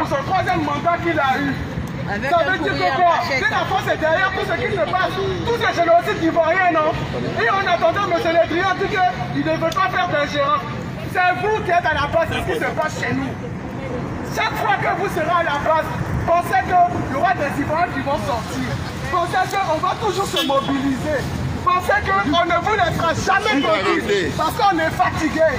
son troisième mandat qu'il a eu. Ça veut dire que quoi? Que la France est derrière tout ce qui se passe, tout ce génocide ivoirien, non? Et en attendant, M. Le Drian dit qu'il ne veut pas faire d'ingérence. C'est vous qui êtes à la base de ce qui se passe chez nous. Chaque fois que vous serez à la base, pensez qu'il y aura des Ivoiriens qui vont sortir. Pensez qu'on va toujours se mobiliser. Pensez qu'on ne vous laissera jamais tranquille parce qu'on est fatigué.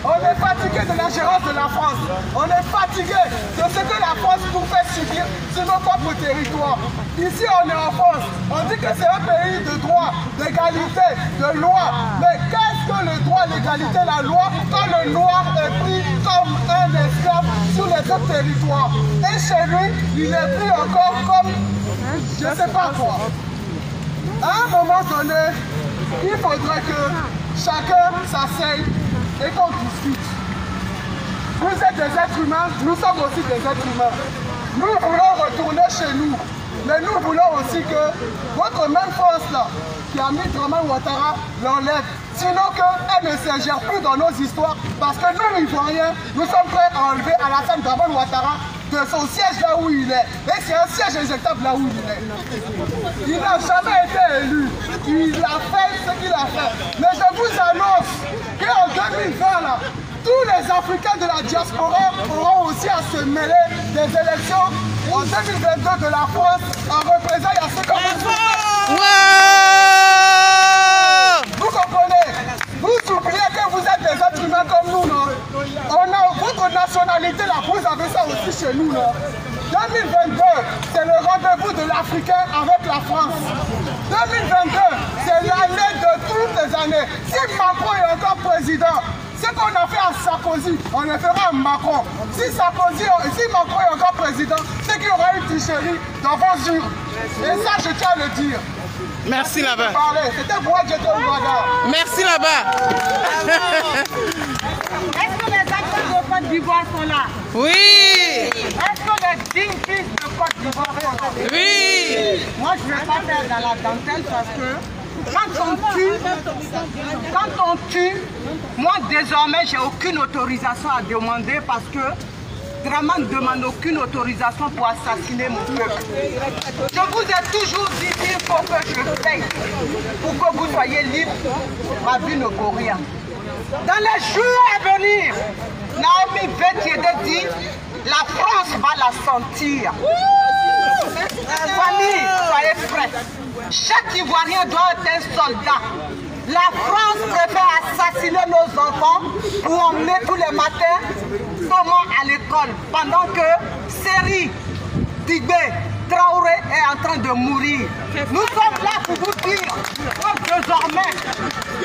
On est fatigué de l'ingérence de la France. On est fatigué de ce que la France nous fait subir sur nos propres territoires. Ici, on est en France. On dit que c'est un pays de droit, d'égalité, de loi. Mais qu'est-ce que le droit, l'égalité, la loi, quand le noir est pris comme un esclave sur les autres territoires? Et chez lui, il est pris encore comme je ne sais pas quoi. À un moment donné, il faudrait que chacun s'asseye et qu'on discute. Vous êtes des êtres humains, nous sommes aussi des êtres humains. Nous voulons retourner chez nous, mais nous voulons aussi que votre même France là, qui a mis Dramane Ouattara, l'enlève. Sinon qu'elle ne s'ingère plus dans nos histoires, parce que nous, Ivoiriens, nous sommes prêts à enlever Alassane Dramane Ouattara de son siège là où il est. Et c'est un siège éjectable là où il est. Il n'a jamais été élu. Il a fait ce qu'il a fait. Mais je vous annonce qu'en 2020, là, tous les Africains de la diaspora auront aussi à se mêler des élections en 2022 de la France en représailles à ceux comme vous. Vous comprenez? Vous oubliez que vous êtes des êtres humains comme nous, non? On a votre nationalité là, vous avez ça aussi chez nous, non? 2022, c'est le rendez-vous de l'Africain avec la France. 2022, c'est l'année de toutes les années. Si Macron est encore président, ce qu'on a fait à Sarkozy, on le fera à Macron. Si Macron est encore président, c'est qu'il y aura une tricherie dans vos urnes. Et ça, je tiens à le dire. Merci là-bas. C'était moi qui étais au Rwanda. Merci là-bas. Est-ce que les acteurs de Côte d'Ivoire sont là? Oui. Est-ce que les dignes fils de Côte d'Ivoire sont là? Oui. Moi, je ne vais pas faire dans la dentelle parce que quand on tue, moi désormais, j'ai aucune autorisation à demander parce que Dramane ne demande aucune autorisation pour assassiner mon peuple. Je vous ai toujours dit qu'il faut que je paye pour que vous soyez libre. Ma vie ne vaut rien. Dans les jours à venir, Naomi Vétiédé dit, la France va la sentir. Famille, soyez prêts. Chaque Ivoirien doit être un soldat. La France préfère assassiner nos enfants pour emmener tous les matins Thomas à l'école pendant que Seri Tigbe Traoré est en train de mourir. Nous sommes là pour vous dire que désormais,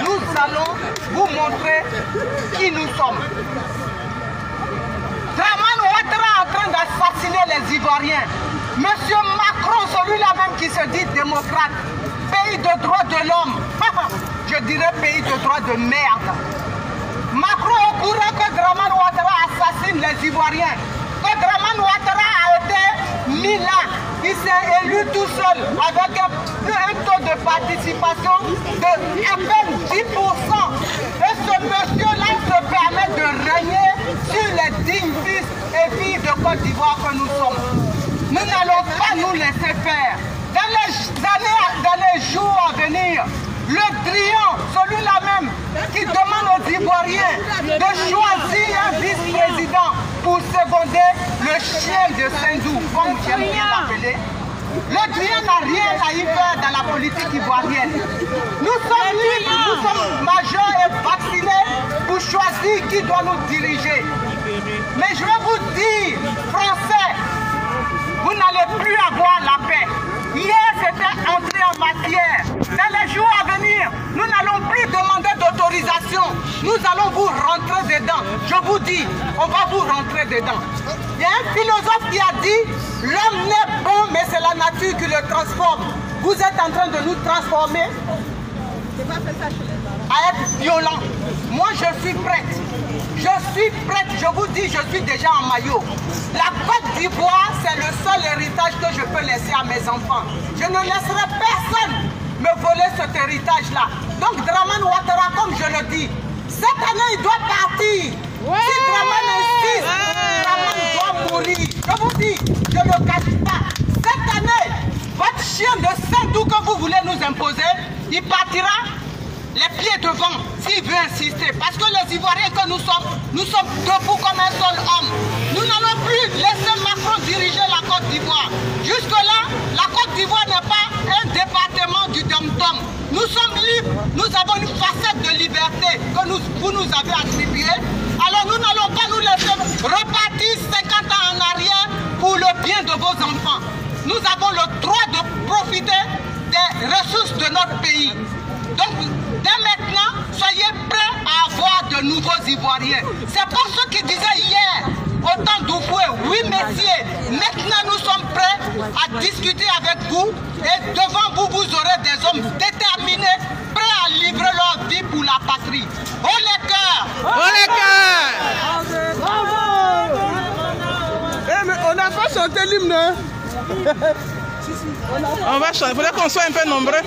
nous allons vous montrer qui nous sommes. Dramane Ouattara est en train d'assassiner les Ivoiriens. Monsieur Macron, celui-là même qui se dit démocrate, pays de droits de l'homme, je dirais pays de droits de merde. Macron est au courant que Dramane Ouattara assassine les Ivoiriens, que Dramane Ouattara a été mis là, il s'est élu tout seul avec un taux de participation de à peine 10%. Et ce monsieur-là se permet de régner sur les dignes fils et filles de Côte d'Ivoire que nous sommes. Nous n'allons pas nous laisser faire. Dans les jours à venir, le Drian, celui-là même, qui demande aux Ivoiriens de choisir un vice-président pour seconder le chien de Sendou, comme j'aime bien l'appeler. Le Drian n'a rien à y faire dans la politique ivoirienne. Nous sommes libres, nous sommes majeurs et vaccinés pour choisir qui doit nous diriger. Mais je vais vous dire, Français, vous n'allez plus avoir la paix. Hier, c'était entré en matière. Dans les jours à venir, nous n'allons plus demander d'autorisation. Nous allons vous rentrer dedans. Je vous dis, on va vous rentrer dedans. Il y a un philosophe qui a dit, l'homme n'est bon, mais c'est la nature qui le transforme. Vous êtes en train de nous transformer à être violent. Moi, je suis prête. Je suis prête, je vous dis, je suis déjà en maillot. La Côte d'Ivoire, c'est le seul héritage que je peux laisser à mes enfants. Je ne laisserai personne me voler cet héritage-là. Donc Dramane Ouattara, comme je le dis, cette année, il doit partir. Si Dramane insiste, Dramane doit mourir. Je vous vous voulez nous imposer, il partira les pieds devant s'il veut insister. Parce que les Ivoiriens que nous sommes debout comme un seul homme. Nous n'allons plus laisser Macron diriger la Côte d'Ivoire. Jusque-là, la Côte d'Ivoire n'est pas un département du dom-tom. Nous sommes libres, nous avons une facette de liberté que vous nous avez attribuée. Alors nous n'allons pas nous laisser repartir 50 ans en arrière pour le bien de vos enfants. Nous avons le droit de profiter des ressources de notre pays. Donc, dès maintenant, soyez prêts à avoir de nouveaux Ivoiriens. C'est pour ceux qui disaient hier, au temps d'Oufoué, oui messieurs, maintenant nous sommes prêts à discuter avec vous et devant vous, vous aurez des hommes déterminés, prêts à livrer leur vie pour la patrie. Oh les cœurs! Oh les cœurs! Eh, mais on n'a pas chanté l'hymne, hein? On va chanter, il faudrait qu'on soit un peu nombreux.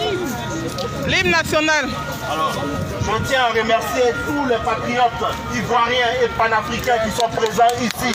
L'hymne national. Alors, je tiens à remercier tous les patriotes ivoiriens et panafricains qui sont présents ici.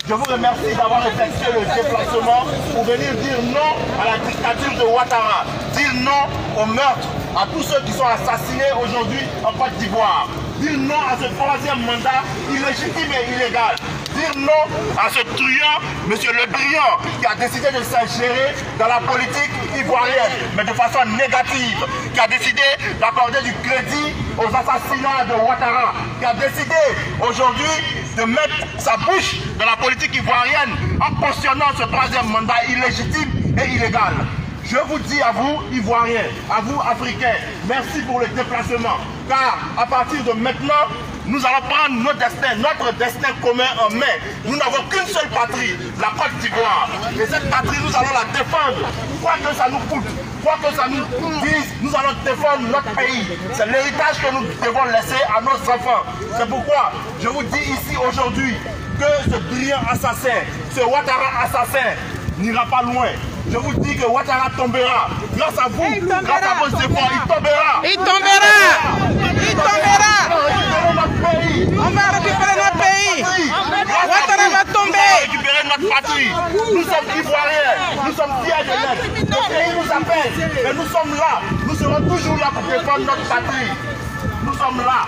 Je vous remercie d'avoir effectué le déplacement pour venir dire non à la dictature de Ouattara, dire non au meurtre, à tous ceux qui sont assassinés aujourd'hui en Côte d'Ivoire, dire non à ce troisième mandat illégitime et illégal. Dire non à ce truand, M. Le Drian, qui a décidé de s'ingérer dans la politique ivoirienne, mais de façon négative, qui a décidé d'accorder du crédit aux assassinats de Ouattara, qui a décidé aujourd'hui de mettre sa bouche dans la politique ivoirienne en cautionnant ce troisième mandat illégitime et illégal. Je vous dis à vous, Ivoiriens, à vous, Africains, merci pour le déplacement, car à partir de maintenant, nous allons prendre notre destin commun en main. Nous n'avons qu'une seule patrie, la Côte d'Ivoire. Et cette patrie, nous allons la défendre, quoi que ça nous coûte, quoi que ça nous dise, nous allons défendre notre pays. C'est l'héritage que nous devons laisser à nos enfants. C'est pourquoi je vous dis ici aujourd'hui que ce brillant assassin, ce Ouattara assassin, n'ira pas loin. Je vous dis que Ouattara tombera. Grâce à vous, grâce à vos efforts, il tombera. Il tombera. Il tombera. On va récupérer notre pays. Ouattara va tomber. On va récupérer notre patrie. Nous sommes Ivoiriens. Nous sommes fiers de l'être. Le pays nous appelle. Et nous sommes là. Nous serons toujours là pour défendre notre patrie. Nous sommes là.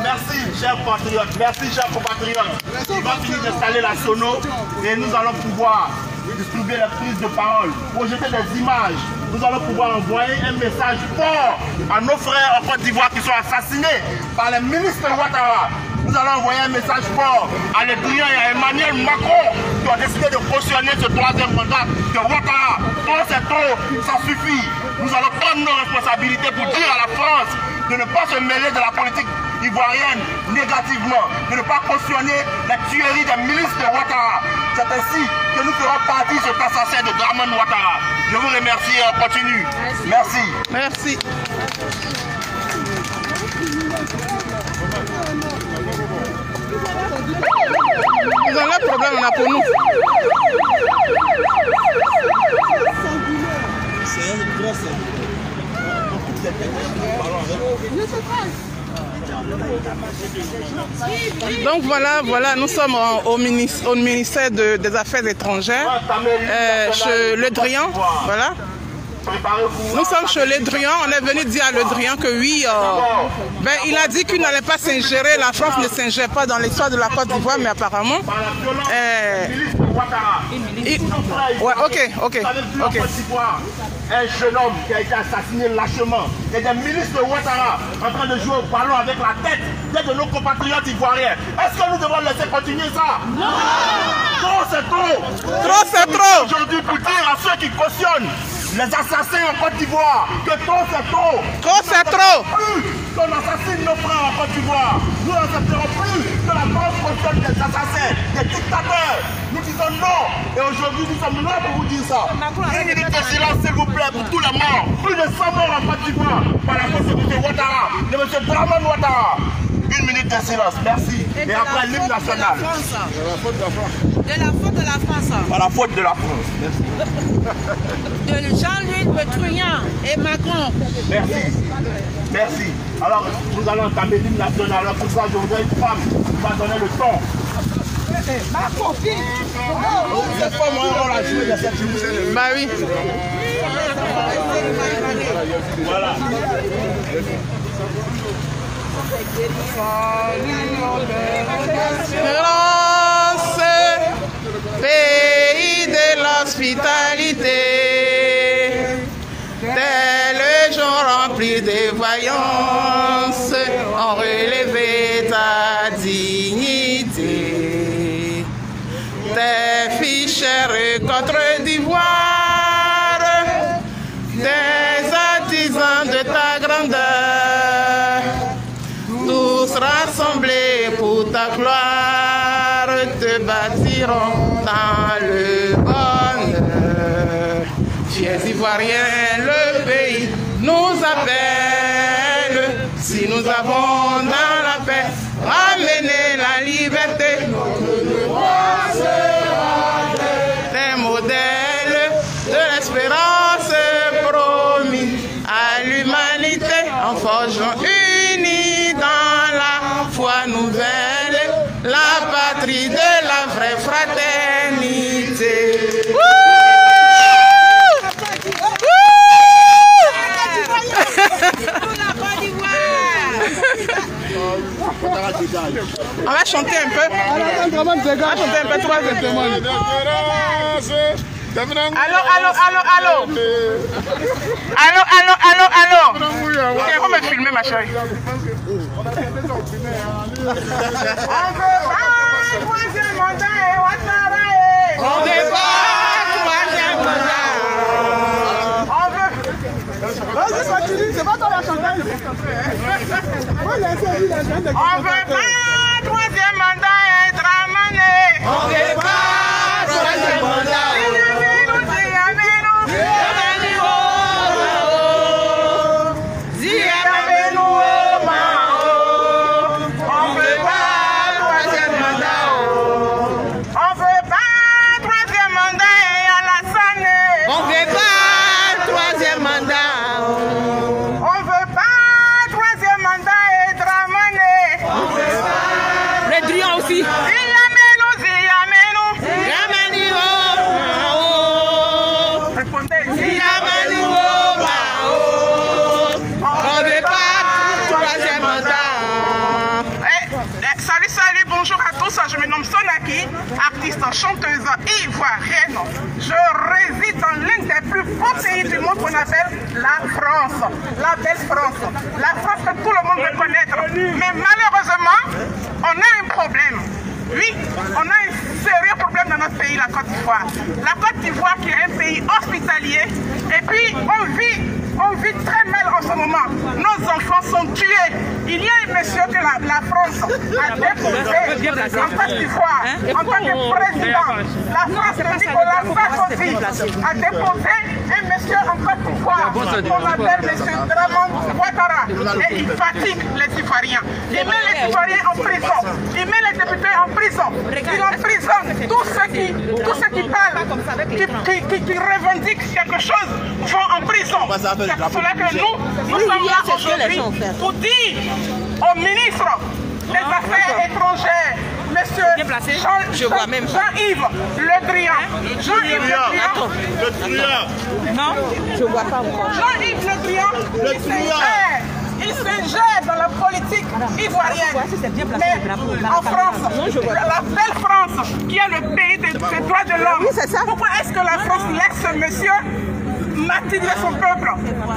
Merci, chers patriotes. Merci, chers compatriotes. On va finir d'installer la sono et nous allons pouvoir distribuer les prises de parole, projeter des images. Nous allons pouvoir envoyer un message fort à nos frères en Côte d'Ivoire qui sont assassinés par les ministres de Ouattara. Nous allons envoyer un message fort à Le Drian et à Emmanuel Macron qui ont décidé de cautionner ce troisième mandat de Ouattara. Quand c'est trop, ça suffit. Nous allons prendre nos responsabilités pour dire à la France de ne pas se mêler de la politique ivoirienne négativement, de ne pas cautionner la tuerie des ministres de Ouattara. C'est ainsi que nous ferons partie de cet assassin de Dramane Ouattara. Je vous remercie et on continue. Merci. Merci. Ils ont leur problème, on a pour nous. Donc voilà, nous sommes au ministère des Affaires étrangères, chez Le Drian, voilà. Nous sommes chez Le Drian, on est venu dire à Le Drian que oui, il a dit qu'il n'allait pas s'ingérer, la France ne s'ingère pas dans l'histoire de la Côte d'Ivoire, mais apparemment... ok. Un jeune homme qui a été assassiné lâchement. Et des ministres de Ouattara en train de jouer au ballon avec la tête de nos compatriotes ivoiriens. Est-ce que nous devons laisser continuer ça? Non! Trop c'est trop! Trop c'est trop! Aujourd'hui pour dire à ceux qui cautionnent les assassins en Côte d'Ivoire que trop c'est trop! Trop c'est trop! Plus qu'on assassine nos frères en Côte d'Ivoire, nous n'accepterons plus que la France cautionne des assassins, des dictateurs. Nous disons non. Et aujourd'hui nous sommes là pour vous dire ça. Une minute de silence s'il vous plaît pour tous les morts. Plus de 100 morts en Côte d'Ivoire par la faute de M. Ouattara, de M. Dramane Ouattara. Une minute de silence, merci. Et après l'hymne national. De la faute de la France. Par la faute de la France, merci. De Jean-Luc Le Drian et Macron. Merci. Merci. Alors, nous allons entamer l'hymne national. Alors, pour ça, je voudrais une femme qui va donner le ton. Ma copine. Cette femme, on l'a joué dans cette émission. Bah oui. Voilà. France, pays de l'hospitalité, tel jour rempli de vaillance, ont relevé ta dignité. Tes fichères contre d'ivoire, des artisans de ta grandeur, tous rassemblés pour ta gloire, te bâtiront dans le bonheur. Fiers Ivoiriens, le pays nous appelle. Si nous avons dans la paix ramené la liberté, notre devoir sera des modèles de l'espérance promis à l'humanité en forgeant unis dans la foi nouvelle, la patrie de la vraie fraternité. On va chanter un peu. On va chanter un peu, troisième témoignage. Allô, allô, allô, allô. Allô, allô, allô, allô. Ok, faut me filmer, ma chérie. On veut pas troisième mandat et Ouattara. On veut pas troisième mandat. Vas-y, continue, c'est pas toi la chanteuse. On veut pas troisième mandat et Dramane. On veut pas troisième mandat. Je me nomme Sonaki, artiste chanteuse ivoirienne. Je réside dans l'un des plus beaux pays du monde qu'on appelle la France. La belle France. La France que tout le monde veut connaître. Mais malheureusement, on a un problème. Oui, on a un sérieux problème dans notre pays, la Côte d'Ivoire. La Côte d'Ivoire qui est un pays hospitalier. Et puis, on vit très mal en ce moment. Nos enfants sont tués. Il y a un monsieur que la France a déposé en Côte d'Ivoire en tant que président. La France de Nicolas Sarkozy a déposé un monsieur en Côte d'Ivoire qu'on appelle monsieur Dramane Ouattara. Et il fatigue les Ivoiriens. Il met les Ivoiriens en prison. Il met les députés en prison. Il emprisonne tous ceux qui parlent, qui revendiquent quelque chose, vont en prison. C'est pour cela que nous sommes là aujourd'hui pour dire au ministre des Affaires étrangères, monsieur Jean-Yves Le Drian. Jean-Yves Le Drian. Non, je ne vois pas encore. Jean-Yves Le Drian, il s'ingère dans la politique ivoirienne. Mais en France, la belle France, qui est le pays des droits de l'homme, pourquoi est-ce que la France laisse ce monsieur martyrer son peuple?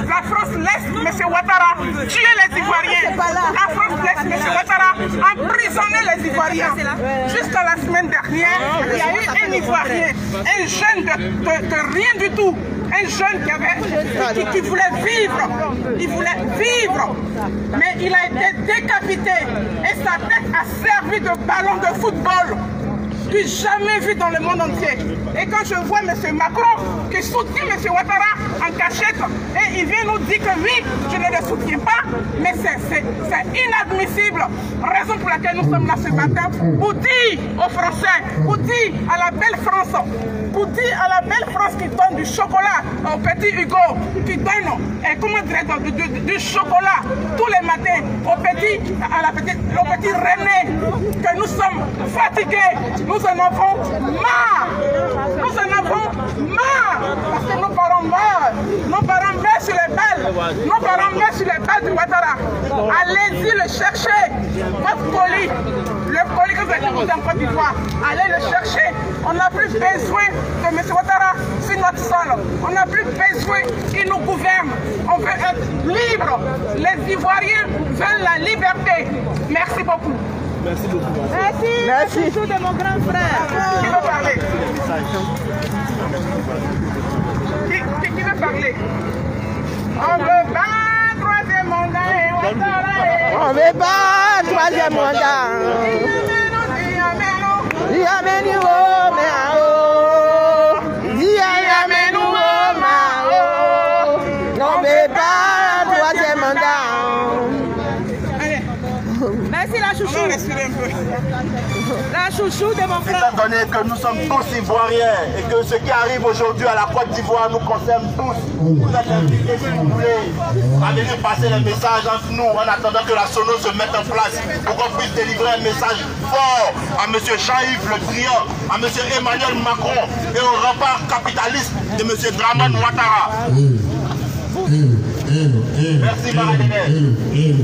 La France laisse M. Ouattara tuer les Ivoiriens. La France laisse M. Ouattara emprisonner les Ivoiriens. Jusqu'à la semaine dernière, il y a eu un Ivoirien, un jeune de rien du tout. Un jeune qui voulait vivre. Il voulait vivre. Mais il a été décapité. Et sa tête a servi de ballon de football. Que jamais vu dans le monde entier. Et quand je vois M. Macron qui soutient M. Ouattara en cachette, et il vient nous dire que oui, je ne le soutiens pas, mais c'est inadmissible. Raison pour laquelle nous sommes là ce matin, pour dire aux Français, pour dire à la belle France, pour dire à la belle France qui donne du chocolat au petit Hugo, qui donne du chocolat tous les matins au petit René, que nous sommes fatigués. Nous en avons marre. Nous en avons marre. Parce que nos parents meurent. Oui, le colis que vous avez posé en Côte d'Ivoire, allez le chercher. On n'a plus besoin de M. Ouattara sur notre sol. On n'a plus besoin qu'il nous gouverne. On veut être libre. Les Ivoiriens veulent la liberté. Merci beaucoup. Merci beaucoup. Merci de mon grand frère. Qui veut parler? Qui veut parler? On veut pas troisième mandat et On veut pas troisième mandat. Merci la chouchou. La chouchou de mon frère. Étant donné que nous sommes tous Ivoiriens et que ce qui arrive aujourd'hui à la Côte d'Ivoire nous concerne tous, vous êtes invités, si vous voulez, à venir passer les messages entre nous en attendant que la sono se mette en place pour qu'on puisse délivrer un message fort à M. Jean-Yves Le Drian, à M. Emmanuel Macron et au rempart capitaliste de M. Dramane Ouattara. Merci Marie-Hélène.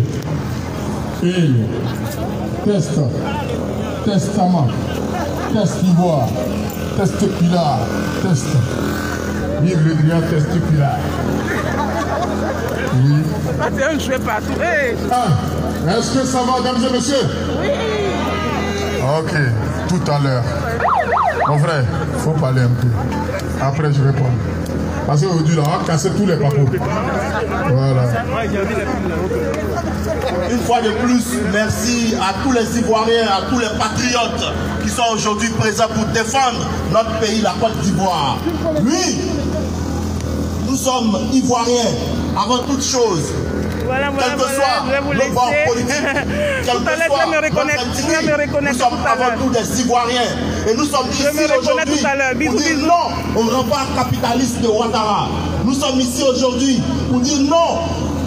Testament, testivoire, testicular, test. Vive le Drian testicular. Oui. C'est un jouet partout. Hey. Est-ce que ça va, mesdames et messieurs? Oui. Ok, tout à l'heure. Mon frère, il faut parler un peu. Après, je réponds. Parce qu'aujourd'hui, là, on va casser tous les papous. Voilà. Une fois de plus, merci à tous les Ivoiriens, à tous les patriotes qui sont aujourd'hui présents pour défendre notre pays, la Côte d'Ivoire. Oui, nous sommes Ivoiriens avant toute chose. Voilà, Quel que soit le bord politique, quel que soit notre ethnie, nous sommes avant tout des Ivoiriens. Et nous sommes ici aujourd'hui pour dire non au rempart capitaliste de Ouattara. Nous sommes ici aujourd'hui pour dire non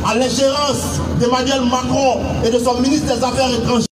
à l'ingérence d'Emmanuel Macron et de son ministre des Affaires étrangères.